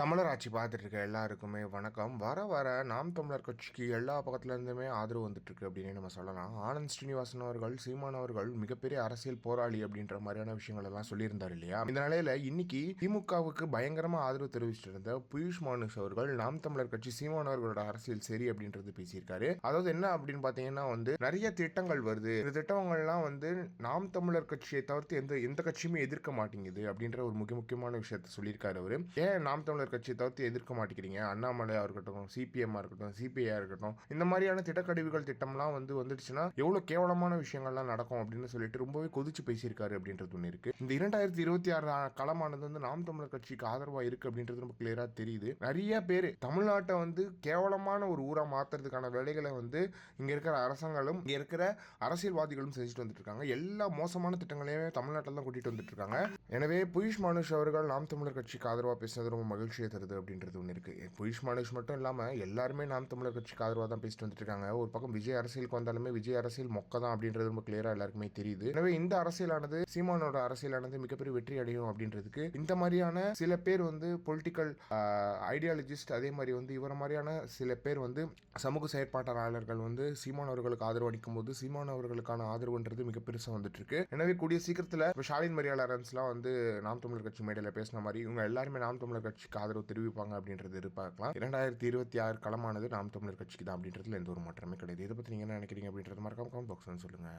தமிழர் ஆட்சி பார்த்துட்டு இருக்க எல்லாருக்குமே வணக்கம். வர வர நாம் தமிழர் கட்சிக்கு எல்லா பக்கத்துல இருந்துமே ஆதரவு வந்துட்டு இருக்கு அப்படின்னு நம்ம சொல்லலாம். ஆனந்த் ஸ்ரீனிவாசன் அவர்கள், சீமான் அவர்கள் மிகப்பெரிய அரசியல் போராளி அப்படின்ற மாதிரியான விஷயங்கள் எல்லாம் சொல்லியிருந்தார் இல்லையா? இந்த நிலையில இன்னைக்கு திமுகவுக்கு பயங்கரமா ஆதரவு தெரிவிச்சிட்டு இருந்த பியூஷ் மானுஷ் அவர்கள் நாம் தமிழர் கட்சி சீமான் அவர்களோட அரசியல் சரி அப்படின்றது பேசியிருக்காரு. அதாவது என்ன அப்படின்னு பாத்தீங்கன்னா நிறைய திட்டங்கள் வருது. இந்த திட்டங்கள்லாம் நாம் தமிழர் கட்சியை தவிர்த்து எந்த எந்த கட்சியுமே எதிர்க்க மாட்டேங்குது அப்படின்ற ஒரு முக்கியமான விஷயத்த சொல்லியிருக்காரு அவரு. ஏன் நாம் தமிழர் கட்சியை தவிர்த்து எதிர்க்க மாட்டேங்கிறீங்க? அண்ணாமலையா இருக்கட்டும், சிபிஎம் இருக்கட்டும், சிபிஐ இருக்கட்டும், இந்த மாதிரியான திட்டக்கழிவுகள் திட்டம்லாம் வந்துடுச்சுன்னா எவ்வளவு கேவலமான விஷயங்கள்லாம் நடக்கும் அப்படின்னு சொல்லிட்டு ரொம்பவே கொதிச்சு பேசியிருக்காரு அப்படின்றது ஒன்று இருக்கு. இந்த 2026 களமானது நாம் தமிழர் கட்சிக்கு ஆதரவா இருக்கு அப்படின்றது ரொம்ப கிளியரா தெரியுது. நிறைய பேர் தமிழ்நாட்டை கேவலமான ஒரு ஊரா மாத்துறதுக்கான வேலைகளை இங்க இருக்கிற அரசாங்கம், இங்க இருக்கிற அரசியல்வாதிகளும் செஞ்சுட்டு வந்துட்டு இருக்காங்க. எல்லா மோசமான திட்டங்களையும் தமிழ்நாட்டில் தான் கூட்டிட்டு வந்துட்டு இருக்காங்க. எனவே பியூஷ் மானுஷ் அவர்கள் நாம் தமிழர் கட்சிக்கு ஆதரவா பேசுறது ரொம்ப மகிழ்ச்சியை தருது அப்படின்றது ஒன்று இருக்கு. பியூஷ் மானுஷ் மட்டும் இல்லாம எல்லாருமே நாம் தமிழர் கட்சிக்கு ஆதரவாக தான் பேசிட்டு வந்துட்டு இருக்காங்க. ஒரு பக்கம் விஜய் அரசியலுக்கு வந்தாலுமே விஜய் அரசியல் மொக்க தான் அப்படின்றது ரொம்ப கிளியரா எல்லாருக்குமே தெரியுது. எனவே இந்த அரசியலானது, சீமானோட அரசியலானது மிகப்பெரிய வெற்றி அடையும் அப்படின்றதுக்கு இந்த மாதிரியான சில பேர் பொலிட்டிக்கல் ஐடியாலஜிஸ்ட், அதே மாதிரி இவர மாதிரியான சில பேர் சமூக செயற்பாட்டாளர்கள் சீமான் அவர்களுக்கு ஆதரவு அளிக்கும் போது சீமான் அவர்களுக்கான ஆதரவுன்றது மிக பெருசா வந்துட்டு இருக்கு. எனவே கூடிய சீக்கிரத்தில் ஷாலின் மரியாளரன்ஸ்லாம் நாம் தமிழர் கட்சி மேடையில் பேசின மாதிரி இவங்க எல்லாருமே நாம் தமிழர் கட்சிக்கு ஆதரவு தெரிவிப்பாங்க அப்படின்றது எதிர்பார்க்கலாம். 2026 களமானது நாம் தமிழர் கட்சிக்கு தான் அப்படின்றதுல எந்த ஒரு மாற்றமே கிடையாது. இதை பத்தி நீங்க என்ன நினைக்கிறீங்க அப்படின்றது மறக்காம கமெண்ட் பாக்ஸ்ல சொல்லுங்க.